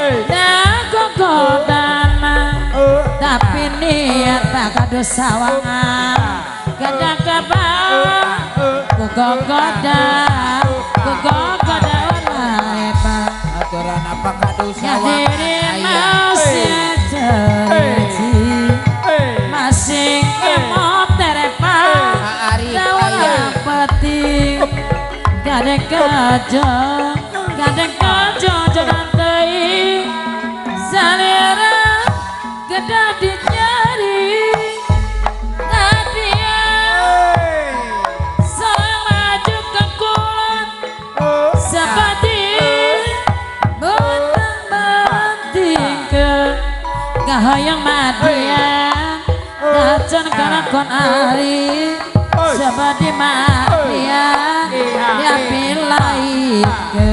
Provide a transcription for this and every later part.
Aku kodana tapi niat tak kado sawangan kadang kabang ku gogoda lepa aturan apa kado ya sawangan diri masih terji masih kemot terepa dawan peti gadeng kajo jodan tei salira geda dinyari ngadia soang maju ke kulon seperti bentang banting kahayang madian kacon kanakon ari seperti madian dia pilai ke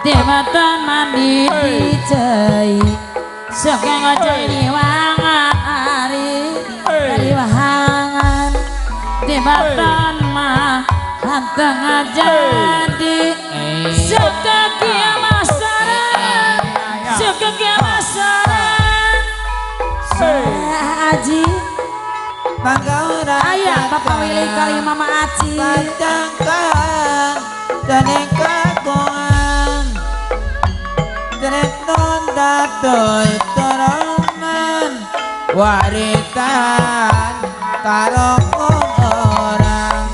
Timatan mandi dicai Suka ngocai liwangan ari liwangan Timatan mah hanteng jadi Suka kia masaran Suka kia masaran Aji Bangga orang ayah Bapak Willy kali Mama Aci Kacangkan dan kagungan Treton datoy toroman Waritan karong orang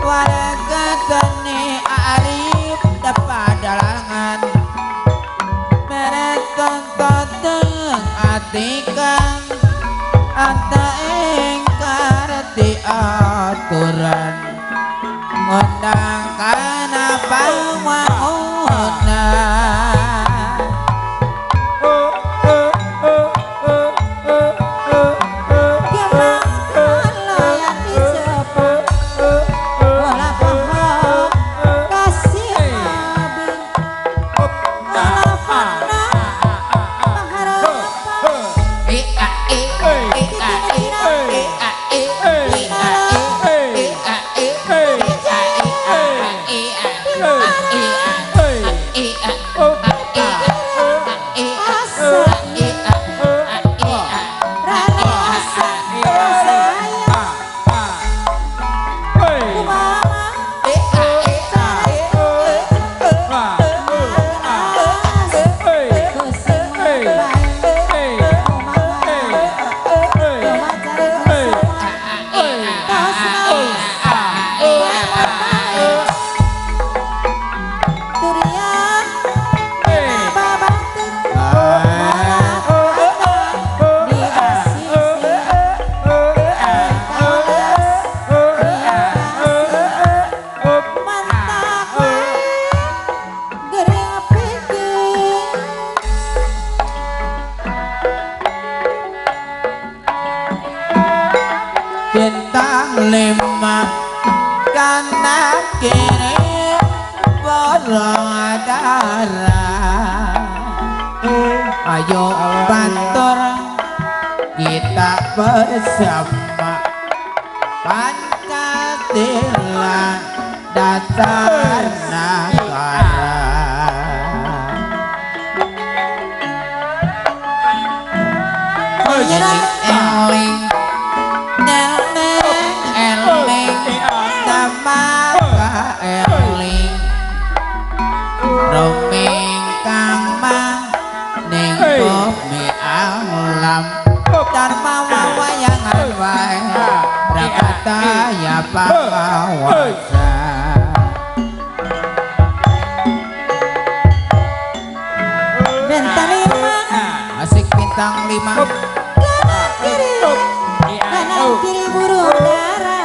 Warga tani arif dapat dalangan Mereton toteng atikan Anta engkar di aturan Ngundang kana pangwauna bintang lima kanan kiri borong darah ayo bantur kita bersama Pancasila dasar negara eling eling roming kang mang ning bumi alam dharma wayangan wae rakata ya pangawasa bintang lima asik bintang lima kanan kiri burung dara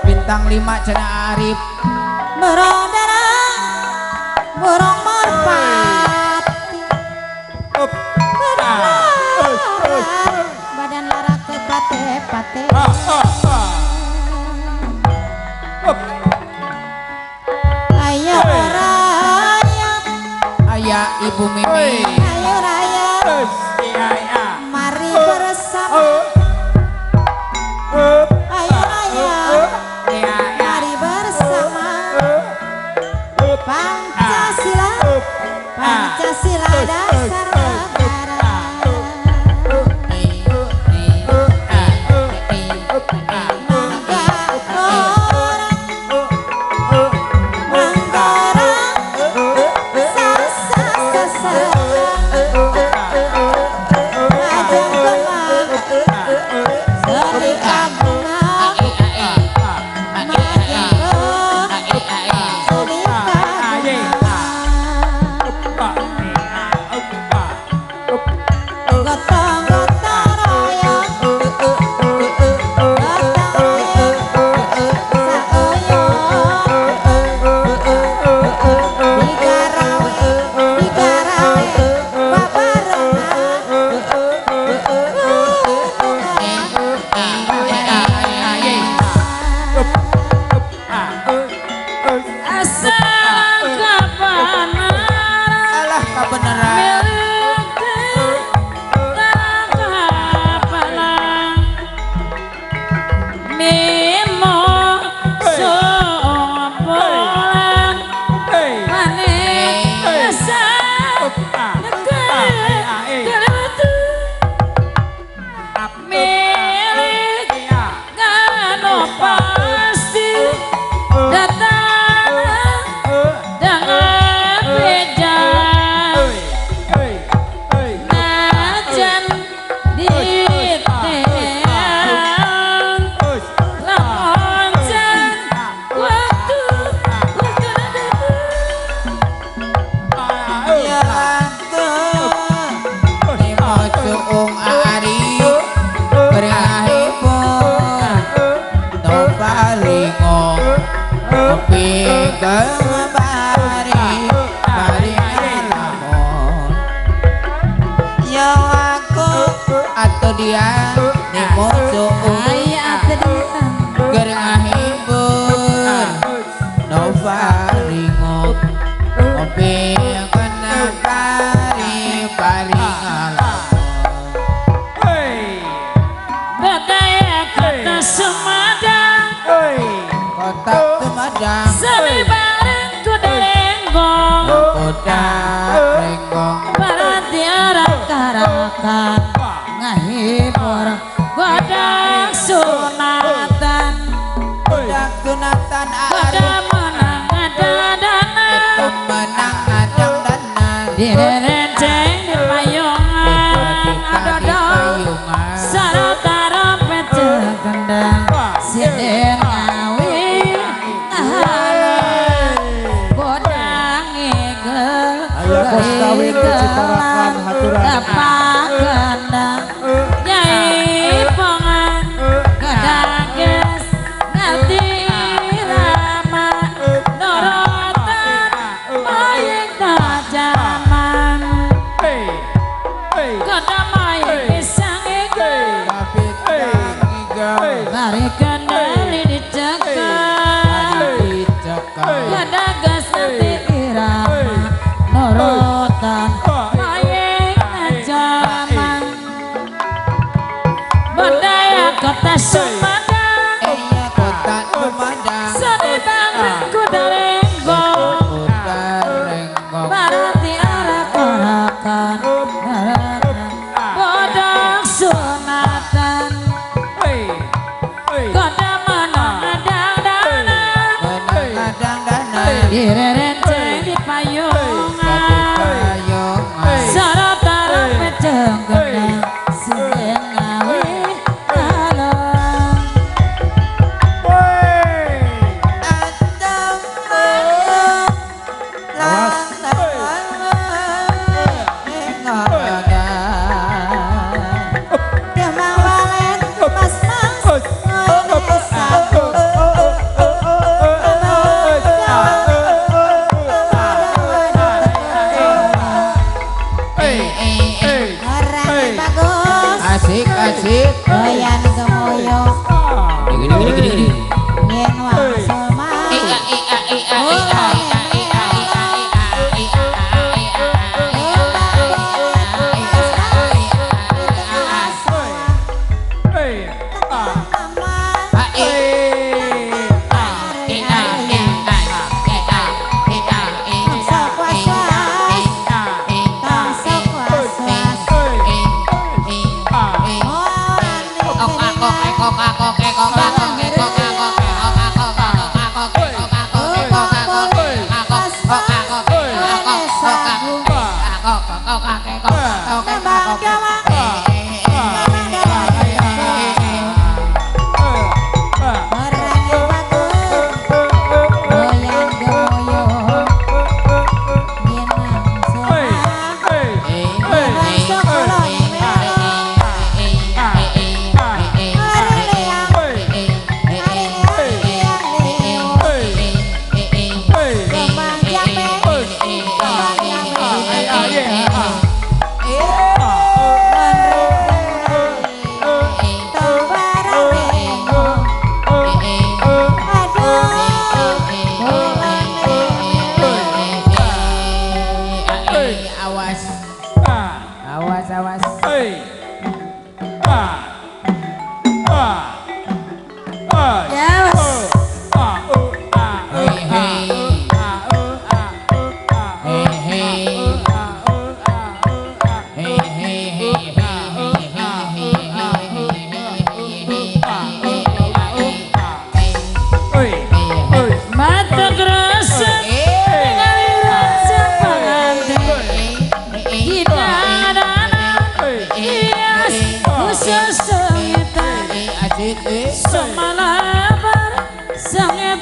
bintang lima cina arif burung dara burung merpati badan lara ke pate-pate ayo raya aya ibu Mimi ayo raya mari bersama ayo raya mari bersama Pancasila Pancasila dasar negara.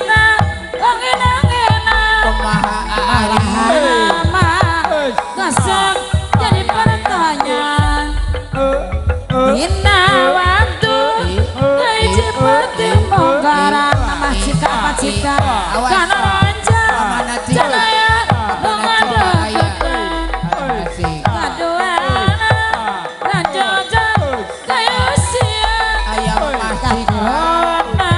Bondarita Kongenang-enang Marahama Ngasok jadi pertanyaan Indah waktu Gaji bertemu garam Nama cika pacika Karena ranjang Janaya Mengada Kaduana Ranjojan Kayu sia Kaduana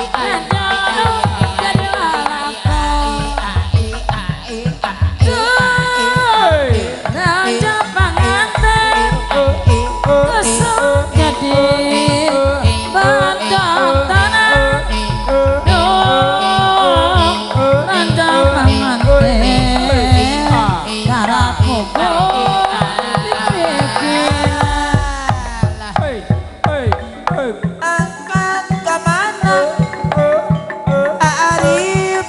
Ranjojan Jadi lalakau Raja pengantin Kesuk jadi Bandang tanah Raja pengantin Darah kubur Dipikir Angkat kemana Arif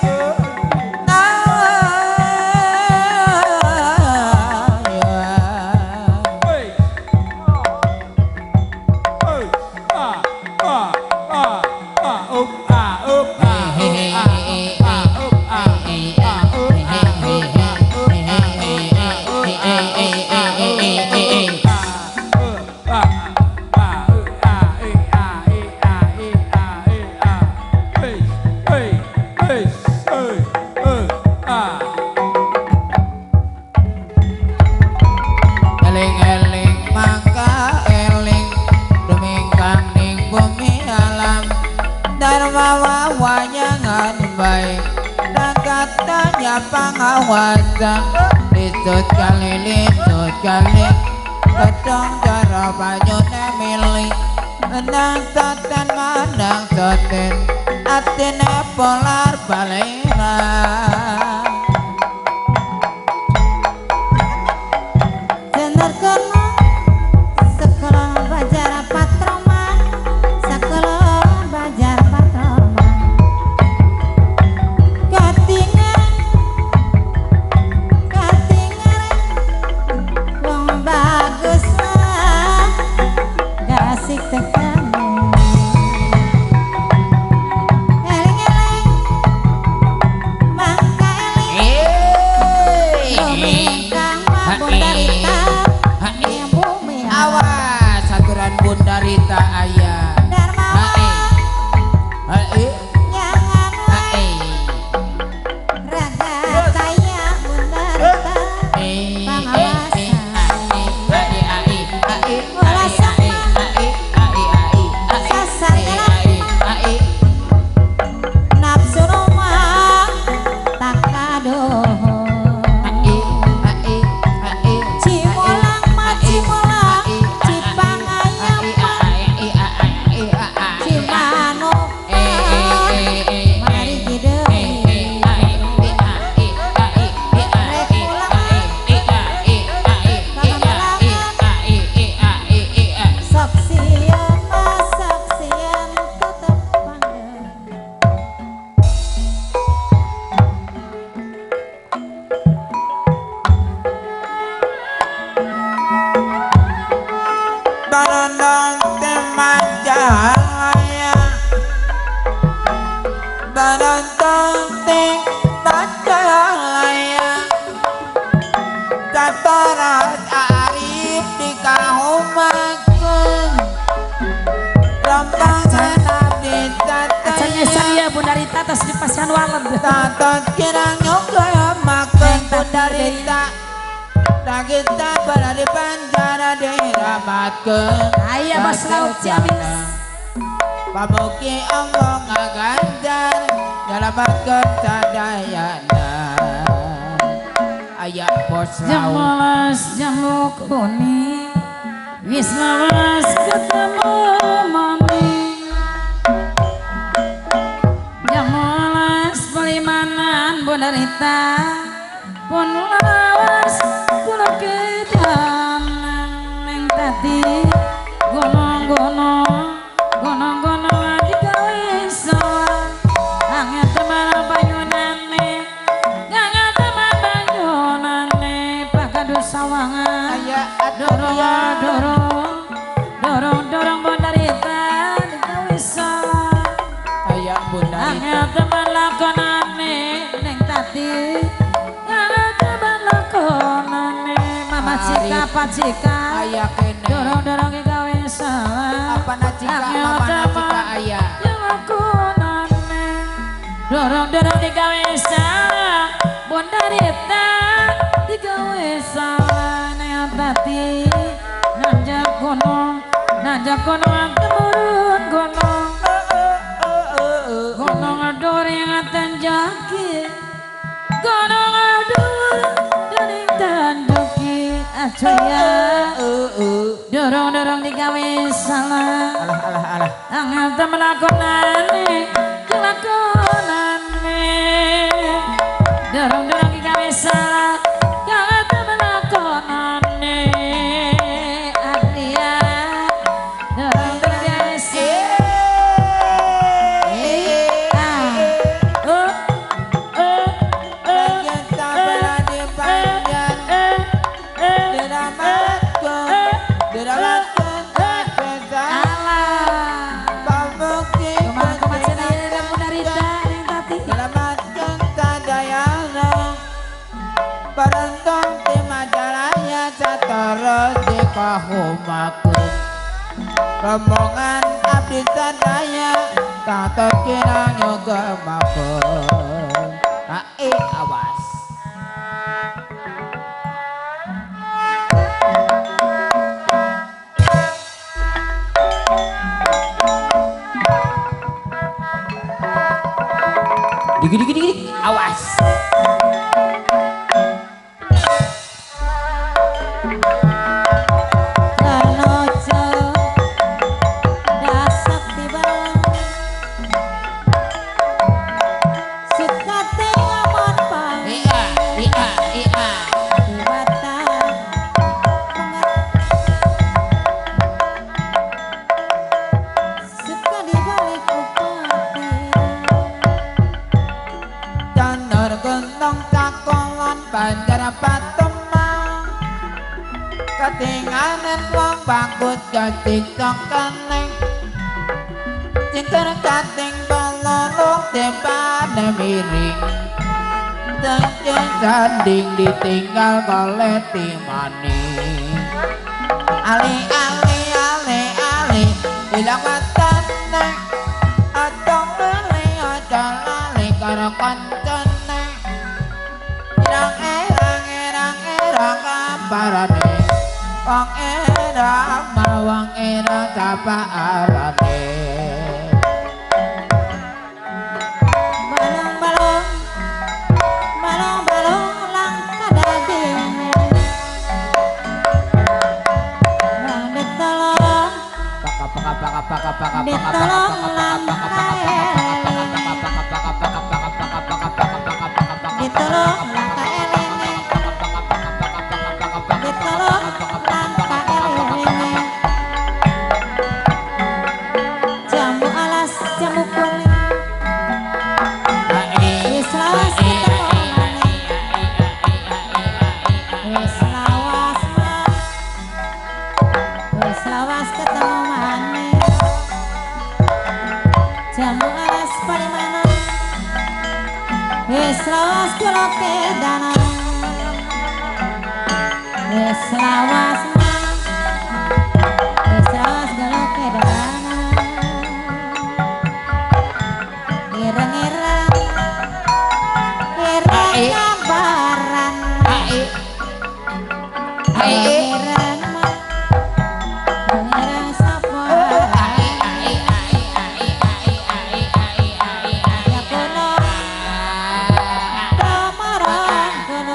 Eling-eling mangka eling Dumingkang ning bumi alam Dharma wawanyangan baik Dan katanya pengawasan Lisut kali Kedong cara banyune milik Menang soten mandang soten Atine polar balena Bener kena Sekolah bajar patroman Sekolah bajar patroman Katingan Wong bagus lah Gasik tekamu Eling-eling Mangka eling Domingkang mah Bondarita Yang bumi Awas aturan Bondarita ayah Darmawan Hae yang anu raga saya Bondarita sasar jalan nafsu rumah tak kadoh Cimulang mah cimulang Cipangayam mah Cimanuk mari kideui saksian mah saksian tetep panggil Barandang teman cahaya Barandang teman cahaya Katarat arif di kahumakeun Rambang senap di Acanya saya Bondarita terus dipaskan walem Tatot kirang nyokaya makan Bondarita Kita pada di penjara diramatkan Ayah bos laut Ciamis Pamuki ongkong ngaganjar Nyelamatkan sadayana Ayah bos Jam laut molas jamu kuning Wis lawas ketemu mami Jam molas Palimanan Bondarita Pun lawas pulau kedan Neng tadi gonong-gonong di kawisoan Angin teman banyunane Ngangin teman banyunane Pakadu sawangan Ayah Dorong Bondarita di kawisoan Ayah Bondarita Angin teman pacikan ayah kene dorong-dorong gawe salah apa najika mama najika ayah yang aku nane dorong-dorong digawe salah Bunda Rita digawe salah nang tati nanjak gunung temurun gunung adur yang tanjaki gunung adur dari tanjuki acaya dorong digawe salah alah angel temelakonane kelakonane dorong digawe salah angel temelakonane adia dorong digawe salah kita berani panjang diramatkan pesa pabukti selamatkan sadayana parentong di majalaya satara di kahumaku rombongan abdi sadaya tak terkira nyoga mapun awas dikit awas Kanojo dasak tiba sukate ngamon pang iya Dewata suka dibalik upati Janur gendong cakongan banjar patemang ketinganan wong bagus jadi keneng Cinter cating pelolong depane miring Janjin sanding ditinggal koleti maning Ali Bilang matane Adong lali aja lali karo kancane Erang amparane Wong erang mawang erang capaarane balong langka daging bang ditolong ditolong langka eling ditolong langka eling ditolong langka eling jamu alas jamu kuning wis lawas ketemu maneh jamu alas parimana wis lawas kula kedana wis lawas kula kedana ireng-ireng ngabaran ireng sapa ya kono tamaran kono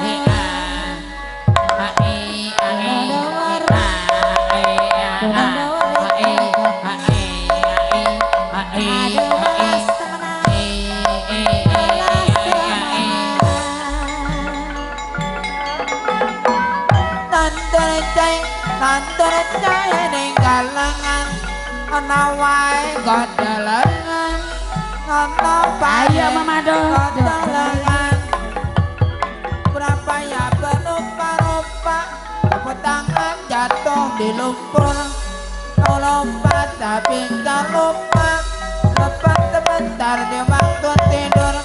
Nanti ning galangan ana wae godelengan ana Ayo Mama Do. godelengan berapa ya berupa-rupa petangan jatuh di lumpur lompat tapi tak lupa lepas sebentar di waktu tidur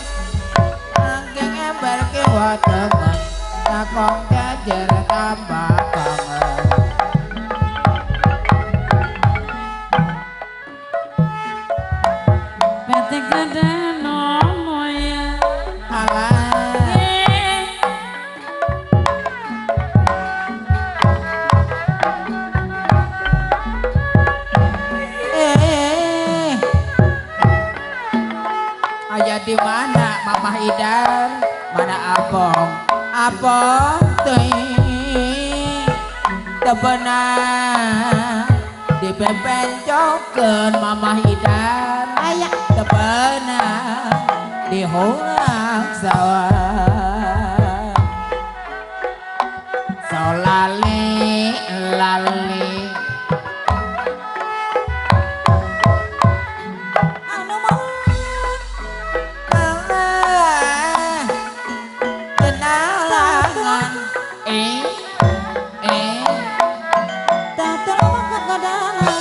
angking ember kiwa teman takong kejer tambah kangen mana Mamah Idan mana Abong teu beunang dipepencokeun Mamah Idan aya teu beunang dihulang sawah solali lali anu mah kenalangan tatu mah kegodanan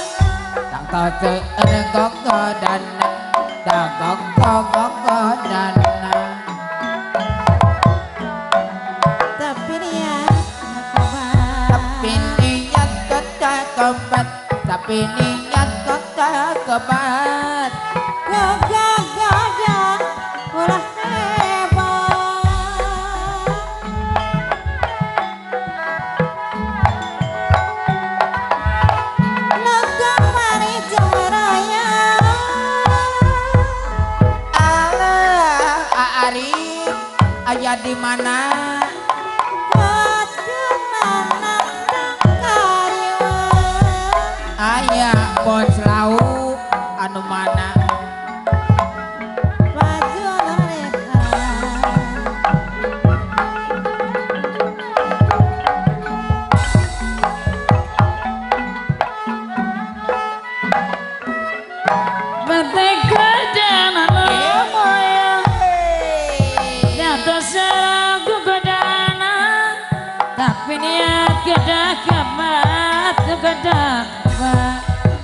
tak tahu regok godan dagok godan tapi dia tapi niat kata kebat tapi niat kata kebat gagah ulah hebat legang mari jemberaya Arif aya di mana aya bos lau anu mana tapi niat kedah kemat kedah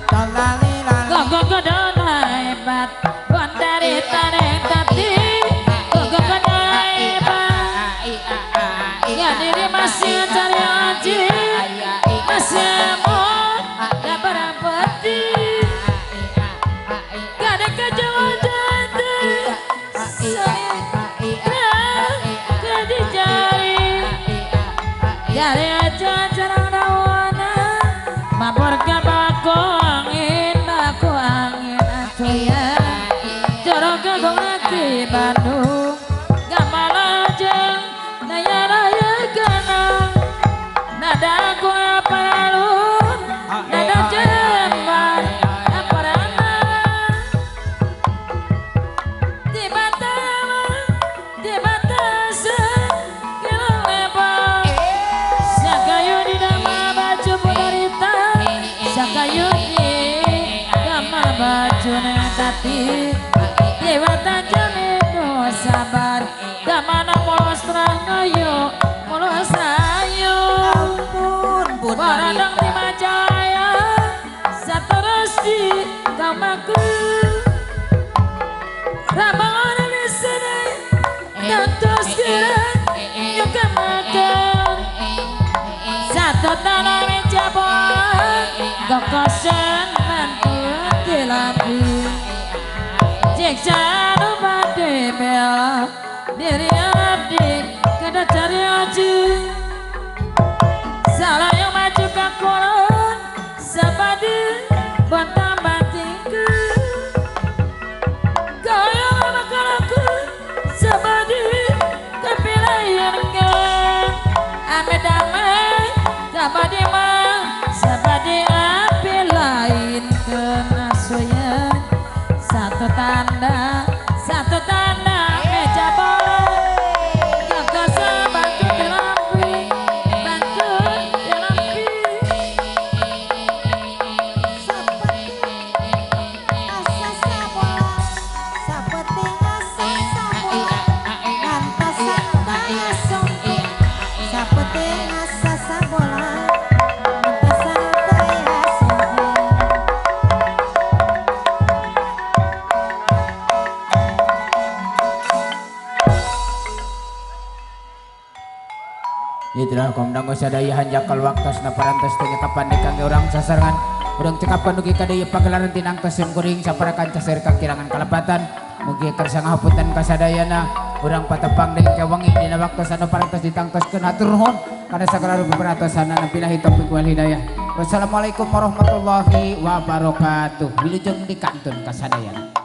tolali lali gogogodola hebat gondari tarik tati gogogodola hebat ya diri masih cari aji masih emot gak berapati gak ada kejawaban gak dicari jari aja jarang dawana mabur ke baku angin atuya jorok ke lagi Bandung gak malah jeng naya raya kenang nada aku apa lalu nada jembar apa rana di batasa kilang lebar sakayu di nama baju penderita sakayu di nama baju netati dewata jamidu sabar gamana mulus terang ayo mulus ayo ampun baradang di Majaya saterus di kamaku rabangan di sini tentus kira yuk makan satu tanah meja bola gokosan mantu dilapi jiksa lupa dibela diri abdi kada cari aji salah yang maju ke kolon sepadi bantang bantingku kau yang bakal aku sepadi kepilaiannya ame damai sepadi mah sepadi api lain kena soyan satu tanda meja bola gagah bantu dilampi asa sabola sapeti asa sabola mantasan tasong sapeti asa sabola mantasan tasong itulah komdang sadaya hanjakal waktos na parantos tengah kapan kangge urang sasarangan urang cekapan dugi kadaya pagelaran tinang kesem kuring saparakan caser kakirangan kalapatan mugi kersa ngahapunten kasadayana urang patepang deui kewangi dina waktos anu parantos ditangtoskeun hatur nuhun kana sagala rupi parantosan pinahi taufik wal hidayah. Wassalamualaikum warahmatullahi wabarakatuh. Wilujeng di kantun kasadayana.